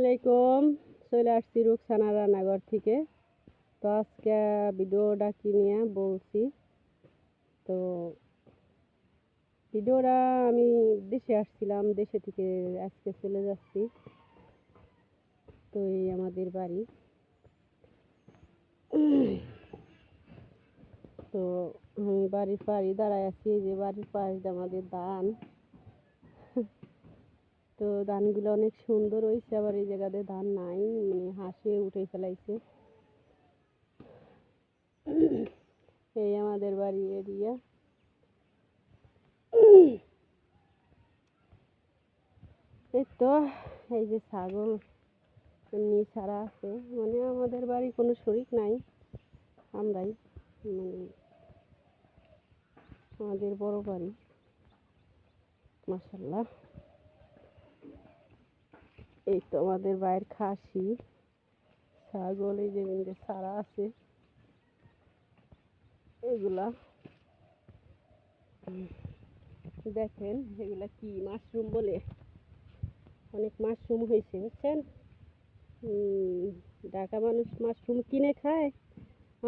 আলাইকুম। চলে আসছি রুকসানা রান্নাঘর থেকে। তো আজকে ভিডিওটা কি নিয়ে বলছি, তো ভিডিওটা আমি দেশে আসছিলাম, দেশে থেকে আজকে চলে যাচ্ছি। তো এই আমাদের বাড়ি। তো আমি বাড়ির পাড়ে দাঁড়ায় আছি, যে বাড়ির পাশে আমাদের ধান। তো ধানগুলো অনেক সুন্দর হয়েছে, আবার এই জায়গাতে ধান নাই, মানে হাঁসে উঠে ফেলাইছে। এই আমাদের বাড়ি এরিয়া। এই তো এই যে ছাগল এমনি ছাড়া আছে, মানে আমাদের বাড়ি কোনো শরিক নাই, আমরাই মানে আমাদের বড় বাড়ি মাশাআল্লাহ। এই তো আমাদের বাইরের খাসি ছাগল, এই যে ছাড়া আছে এগুলা দেখেন, এগুলা কি মাশরুম বলে, অনেক মাশরুম হয়েছে বুঝছেন। ঢাকা মানুষ মাশরুম কিনে খায়,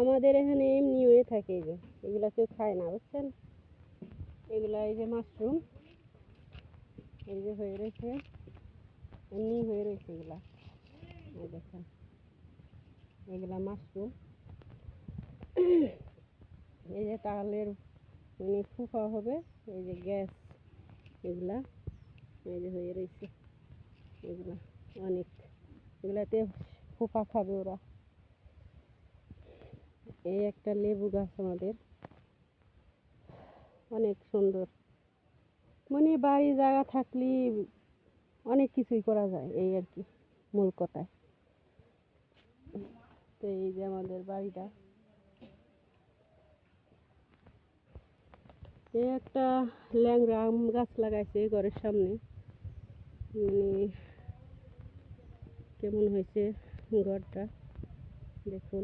আমাদের এখানে এমনি হয়ে থাকে। এই যে এগুলা কেউ খায় না বুঝছেন। এগুলা এই যে মাশরুম, এই যে হয়ে রয়েছে, এমনি হয়ে রয়েছে এগুলা, এই দেখেন এগুলা মাশরুম। এই যে তালের মানে ফুফা হবে, এই যে গ্যাস, এগুলা এই যে হয়ে রয়েছে এগুলা অনেক, এগুলাতে ফুফা খাবে ওরা। এই একটা লেবু গাছ আমাদের, অনেক সুন্দর, মানে বাড়ি জায়গা থাকলে অনেক কিছুই করা যায়, এই আর কি মূল কথায়। তো এই যে আমাদের বাড়িটা, এই একটা ল্যাংড়া আম গাছ লাগাইছে ঘরের সামনে, মানে কেমন হয়েছে ঘরটা দেখুন।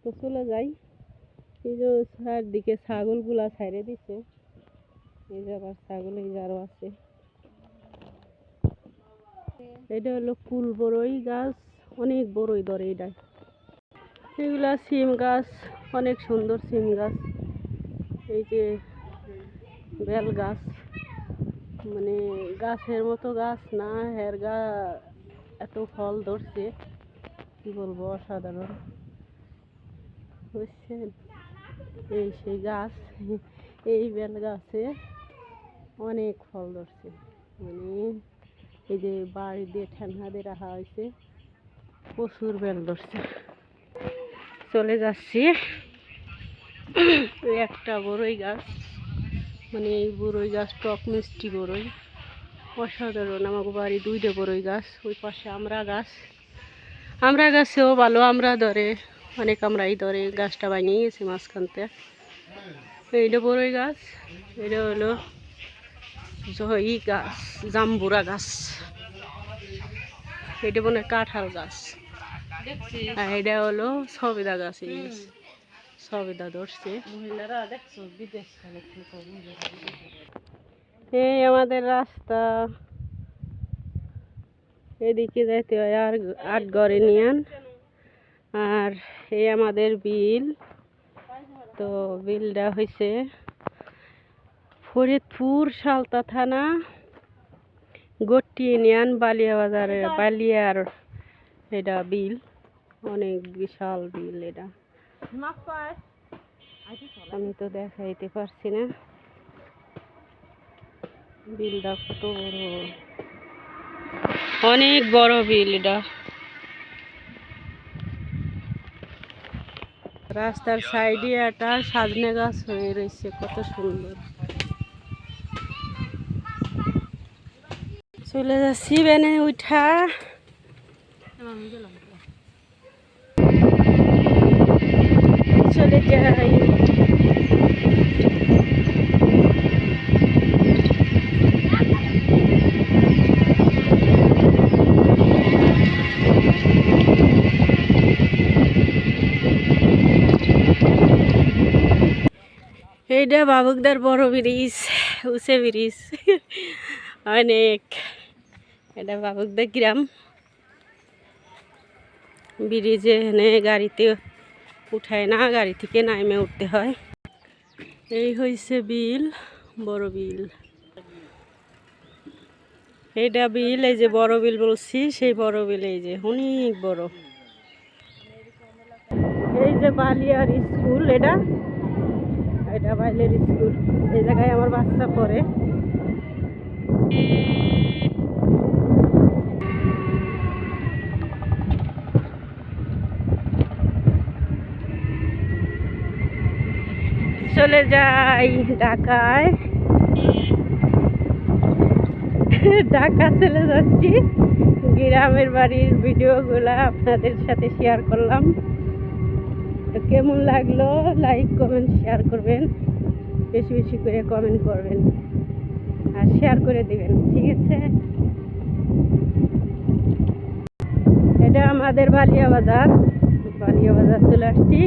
তো চলে যাই, এই যে চারদিকে ছাগলগুলা ছাইড়ে দিচ্ছে, এই যে আবার ছাগল এই যে আরো আছে। এটা হলো কুল বড়ই গাছ, অনেক বড়ই ধরে এটা। এগুলা সিম গাছ, অনেক সুন্দর সিম গাছ। এই যে বেল গাছ, মানে গাছের মতো গাছ না, এর গা এত ফল ধরছে কি বলবো, অসাধারণ বুঝছেন। এই সেই গাছ, এই বেল গাছে অনেক ফল ধরছে, মানে এই যে বাড়ি দিয়ে ঠেঙ্গা দিয়ে রাখা হয়েছে, প্রচুর বেল ধরছে। চলে যাচ্ছি, একটা বড়ই গাছ, মানে এই বড়ই গাছ টক মিষ্টি বড়ই, অসাধারণ। আমাকে বাড়ি দুইটা বড়ই গাছ, ওই পাশে আমরা গাছেও ভালো আমরা ধরে, অনেক আমরাই ধরে, গাছটা বানিয়ে গেছে মাঝখানতে। এইটা বড়ই গাছ, এটা হলো জয়ী গাছ, জাম্বুরা গাছ, এটা মনে হয় কাঁঠাল গাছ, আর এটা হলো সবেদা গাছ। এই সবেদা ধরছে। এই আমাদের রাস্তা, এদিকে যাইতে হয় আর 8 ঘরে নিয়ান। আর এই আমাদের বিল, তো বিলটা হয়েছে ফরিদপুর সালতা থানা, গট্টি ইউনিয়ন, বালিয়া বাজারের বালিয়ার এটা বিল, অনেক বিশাল বিল এটা। আমি তো দেখাইতে পারছি না বিলটা কত বড়, অনেক বড় বিল এটা। রাস্তার সাইডে একটা সাজনে গাছ হয়ে রয়েছে, কত সুন্দর। চলে যাচ্ছি বেনে উঠা, চলে যাই। এইটা বাবুকদার বড় ব্রিজ। উঁচে ব্রিজ অনেক। এটা বাবুকদা গ্রাম। ব্রিজে এনে গাড়িতে উঠায় না, গাড়ি থেকে নামে উঠতে হয়। এই হয়েছে বিল, বড় বিল। এইটা বিল, এই যে বড় বিল বলছি, সেই বড় বিল এই যে অনেক বড়। এই যে বালিয়ার স্কুল, এটা এটা বালিয়ার স্কুল। এই জায়গায় আমার বাচ্চা পড়ে। চলে যাই ঢাকায়, ঢাকা চলে যাচ্ছি। গ্রামের বাড়ির ভিডিওগুলো আপনাদের সাথে শেয়ার করলাম। তো কেমন লাগলো লাইক কমেন্ট শেয়ার করবেন, বেশি বেশি করে কমেন্ট করবেন আর শেয়ার করে দিবেন, ঠিক আছে? এটা আমাদের বালিয়া বাজার, বালিয়া বাজার চলে আসছি।